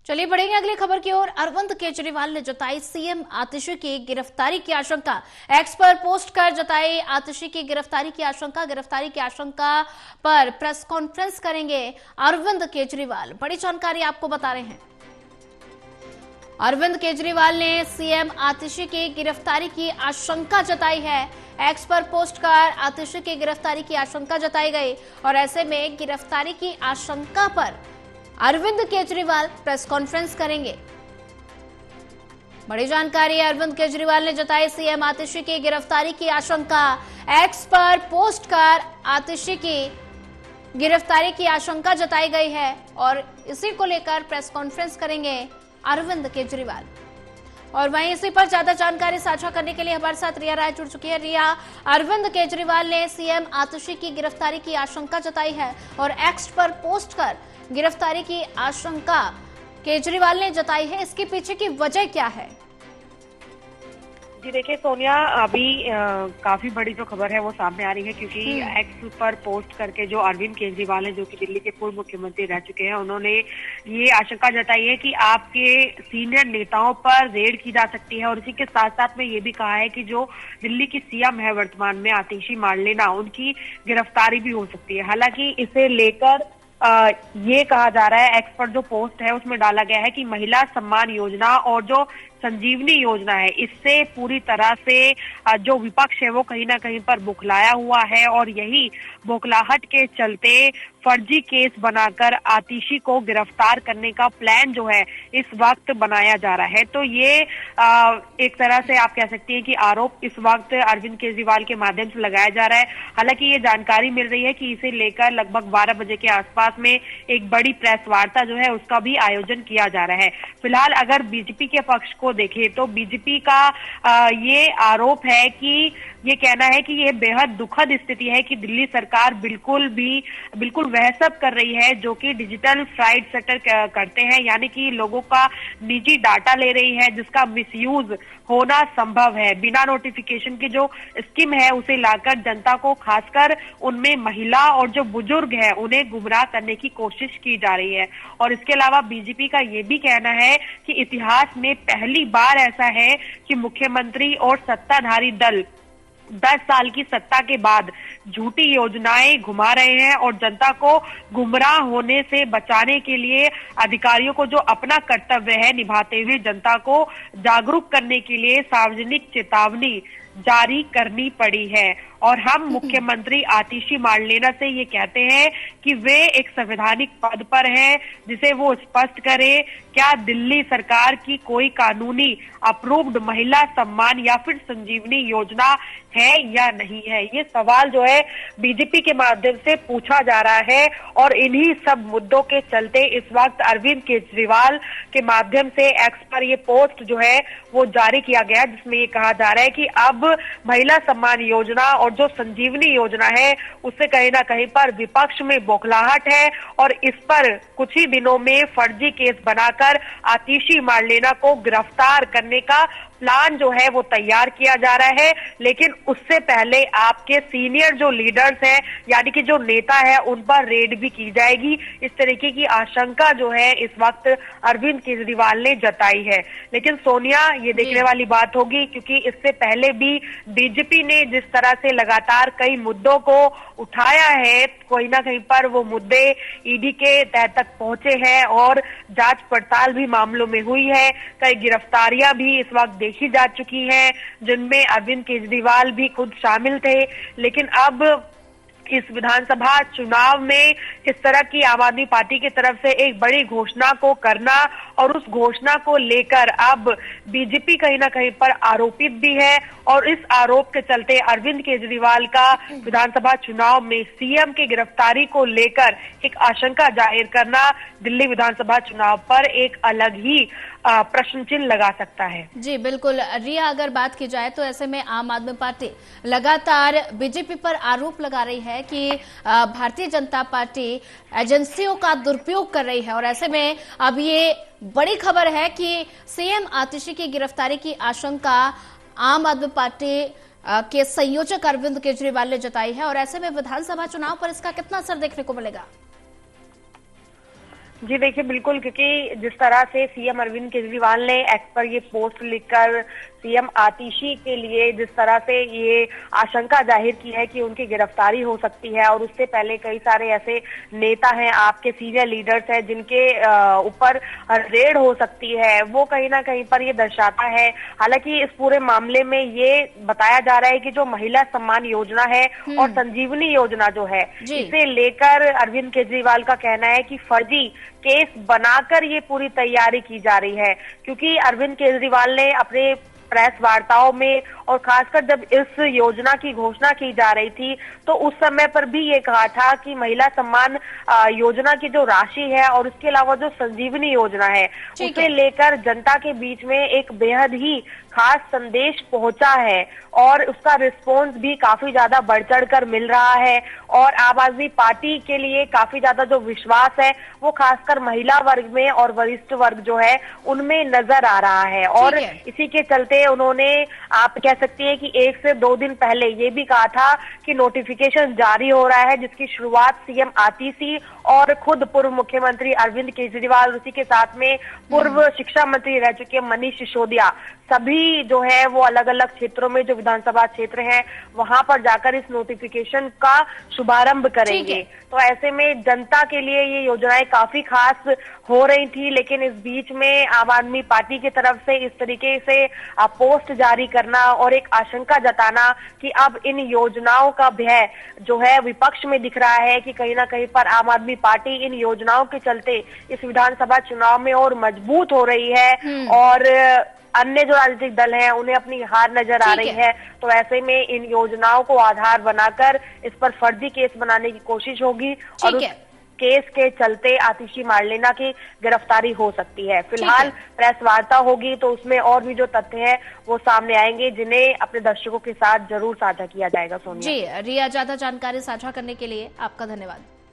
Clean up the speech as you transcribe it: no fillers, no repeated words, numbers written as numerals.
चलिए बढ़ेंगे अगली खबर की ओर। अरविंद केजरीवाल ने जताई सीएम आतिशी की गिरफ्तारी की आशंका। एक्स पर पोस्ट कर जताई आतिशी की गिरफ्तारी की आशंका। गिरफ्तारी की आशंका पर प्रेस कॉन्फ्रेंस करेंगे अरविंद केजरीवाल। बड़ी जानकारी आपको बता रहे हैं। अरविंद केजरीवाल ने सीएम आतिशी की गिरफ्तारी की आशंका जताई है। एक्स पर पोस्ट कर आतिशी की गिरफ्तारी की आशंका जताई गई और ऐसे में गिरफ्तारी की आशंका पर अरविंद केजरीवाल प्रेस कॉन्फ्रेंस करेंगे। बड़ी जानकारी। अरविंद केजरीवाल ने जताई सीएम आतिशी की गिरफ्तारी की आशंका। एक्स पर पोस्ट कर आतिशी की गिरफ्तारी की आशंका जताई गई है और इसी को लेकर प्रेस कॉन्फ्रेंस करेंगे अरविंद केजरीवाल। और वहीं इसी पर ज्यादा जानकारी साझा करने के लिए हमारे साथ रिया राय जुड़ चुकी है। रिया, अरविंद केजरीवाल ने सीएम आतिशी की गिरफ्तारी की आशंका जताई है और एक्स पर पोस्ट कर गिरफ्तारी की आशंका केजरीवाल ने जताई है। इसके पीछे की वजह क्या है? जी देखिए सोनिया, अभी काफी बड़ी जो खबर है वो सामने आ रही है क्योंकि एक्स पर पोस्ट करके जो अरविंद केजरीवाल है, जो कि दिल्ली के पूर्व मुख्यमंत्री रह चुके हैं, उन्होंने ये आशंका जताई है कि आपके सीनियर नेताओं पर रेड की जा सकती है। और इसी के साथ साथ में ये भी कहा है कि जो दिल्ली की सीएम है वर्तमान में आतिशी मार्लेना, उनकी गिरफ्तारी भी हो सकती है। हालांकि इसे लेकर ये कहा जा रहा है, एक्स पर जो पोस्ट है उसमें डाला गया है कि महिला सम्मान योजना और जो संजीवनी योजना है, इससे पूरी तरह से जो विपक्ष है वो कहीं ना कहीं पर बौखलाया हुआ है और यही बौखलाहट के चलते फर्जी केस बनाकर आतिशी को गिरफ्तार करने का प्लान जो है इस वक्त बनाया जा रहा है। तो ये एक तरह से आप कह सकती हैं कि आरोप इस वक्त अरविंद केजरीवाल के माध्यम से लगाया जा रहा है। हालांकि ये जानकारी मिल रही है कि इसे लेकर लगभग 12 बजे के आसपास में एक बड़ी प्रेस वार्ता जो है उसका भी आयोजन किया जा रहा है। फिलहाल अगर बीजेपी के पक्ष को देखें तो बीजेपी का ये आरोप है कि ये कहना है कि ये बेहद दुखद स्थिति है कि दिल्ली सरकार बिल्कुल वह सब कर रही है जो कि डिजिटल फ्राइड सेक्टर करते हैं, यानी कि लोगों का निजी डाटा ले रही है जिसका मिसयूज होना संभव है। बिना नोटिफिकेशन की जो स्कीम है उसे लाकर जनता को, खासकर उनमें महिला और जो बुजुर्ग है, उन्हें गुमराह करने की कोशिश की जा रही है। और इसके अलावा बीजेपी का ये भी कहना है कि इतिहास में पहली बार ऐसा है कि मुख्यमंत्री और सत्ताधारी दल 10 साल की सत्ता के बाद झूठी योजनाएं घुमा रहे हैं और जनता को गुमराह होने से बचाने के लिए अधिकारियों को जो अपना कर्तव्य है निभाते हुए जनता को जागरूक करने के लिए सार्वजनिक चेतावनी जारी करनी पड़ी है। और हम मुख्यमंत्री आतिशी मार्लेना से ये कहते हैं कि वे एक संवैधानिक पद पर हैं, जिसे वो स्पष्ट करे क्या दिल्ली सरकार की कोई कानूनी अप्रूव्ड महिला सम्मान या फिर संजीवनी योजना है या नहीं है। ये सवाल जो है बीजेपी के माध्यम से पूछा जा रहा है और इन्हीं सब मुद्दों के चलते इस वक्त अरविंद केजरीवाल के माध्यम से एक्स पर ये पोस्ट जो है वो जारी किया गया, जिसमें ये कहा जा रहा है कि अब महिला सम्मान योजना और जो संजीवनी योजना है उससे कहीं ना कहीं पर विपक्ष में बौखलाहट है और इस पर कुछ ही दिनों में फर्जी केस बनाकर आतिशी मार्लेना को गिरफ्तार करने का प्लान जो है वो तैयार किया जा रहा है। लेकिन उससे पहले आपके सीनियर जो लीडर्स हैं, यानी कि जो नेता है, उन पर रेड भी की जाएगी। इस तरीके की आशंका जो है इस वक्त अरविंद केजरीवाल ने जताई है। लेकिन सोनिया, ये देखने वाली बात होगी क्योंकि इससे पहले भी बीजेपी ने जिस तरह से लगातार कई मुद्दों को उठाया है, कहीं ना कहीं पर वो मुद्दे ईडी के तह तक पहुंचे हैं और जांच पड़ताल भी मामलों में हुई है। कई गिरफ्तारियां भी इस वक्त देखी जा चुकी हैं जिनमें अरविंद केजरीवाल भी खुद शामिल थे। लेकिन अब इस विधानसभा चुनाव में इस तरह की आम आदमी पार्टी की तरफ से एक बड़ी घोषणा को करना और उस घोषणा को लेकर अब बीजेपी कहीं ना कहीं पर आरोपित भी है और इस आरोप के चलते अरविंद केजरीवाल का विधानसभा चुनाव में सीएम की गिरफ्तारी को लेकर एक आशंका जाहिर करना दिल्ली विधानसभा चुनाव पर एक अलग ही प्रश्न चिन्ह लगा सकता है। जी बिल्कुल रिया, अगर बात की जाए तो ऐसे में आम आदमी पार्टी लगातार बीजेपी पर आरोप लगा रही है कि भारतीय जनता पार्टी एजेंसियों का दुरुपयोग कर रही है और ऐसे में अब ये बड़ी खबर है कि सीएम आतिशी की गिरफ्तारी की आशंका आम आदमी पार्टी के संयोजक अरविंद केजरीवाल ने जताई है और ऐसे में विधानसभा चुनाव पर इसका कितना असर देखने को मिलेगा? जी देखिए, बिल्कुल, क्योंकि जिस तरह से सीएम अरविंद केजरीवाल ने एक्स पर ये पोस्ट लिखकर सीएम आतिशी के लिए जिस तरह से ये आशंका जाहिर की है कि उनकी गिरफ्तारी हो सकती है, और उससे पहले कई सारे ऐसे नेता हैं, आपके सीनियर लीडर्स हैं जिनके ऊपर रेड हो सकती है, वो कहीं ना कहीं पर ये दर्शाता है। हालांकि इस पूरे मामले में ये बताया जा रहा है कि जो महिला सम्मान योजना है और संजीवनी योजना जो है, इसे लेकर अरविंद केजरीवाल का कहना है कि फर्जी केस बनाकर ये पूरी तैयारी की जा रही है, क्योंकि अरविंद केजरीवाल ने अपने प्रेस वार्ताओं में और खासकर जब इस योजना की घोषणा की जा रही थी तो उस समय पर भी ये कहा था कि महिला सम्मान योजना की जो राशि है और उसके अलावा जो संजीवनी योजना है उसे लेकर जनता के बीच में एक बेहद ही खास संदेश पहुंचा है, और उसका रिस्पॉन्स भी काफी ज्यादा बढ़ चढ़ कर मिल रहा है। और आम आदमी पार्टी के लिए काफी ज्यादा जो विश्वास है वो खासकर महिला वर्ग में और वरिष्ठ वर्ग जो है उनमें नजर आ रहा है। और इसी के चलते उन्होंने, आप कह सकती है कि 1 से 2 दिन पहले ये भी कहा था कि नोटिफिकेशन जारी हो रहा है, जिसकी शुरुआत सीएम आतिशी और खुद पूर्व मुख्यमंत्री अरविंद केजरीवाल, उसी के साथ में पूर्व शिक्षा मंत्री रह चुके मनीष सिसोदिया, सभी जो है वो अलग अलग क्षेत्रों में जो विधानसभा क्षेत्र हैं वहां पर जाकर इस नोटिफिकेशन का शुभारंभ करेंगे। तो ऐसे में जनता के लिए ये योजनाएं काफी खास हो रही थी, लेकिन इस बीच में आम आदमी पार्टी की तरफ से इस तरीके से पोस्ट जारी करना और एक आशंका जताना कि अब इन योजनाओं का भय जो है विपक्ष में दिख रहा है कि कहीं ना कहीं पर आम आदमी पार्टी इन योजनाओं के चलते इस विधानसभा चुनाव में और मजबूत हो रही है, और अन्य जो राजनीतिक दल हैं उन्हें अपनी हार नजर आ रही है। तो ऐसे में इन योजनाओं को आधार बनाकर इस पर फर्जी केस बनाने की कोशिश होगी और उस केस के चलते आतिशी मार्लेना की गिरफ्तारी हो सकती है। फिलहाल प्रेस वार्ता होगी तो उसमें और भी जो तथ्य हैं वो सामने आएंगे, जिन्हें अपने दर्शकों के साथ जरूर साझा किया जाएगा। सोनिया जी, रिया, ज्यादा जानकारी साझा करने के लिए आपका धन्यवाद।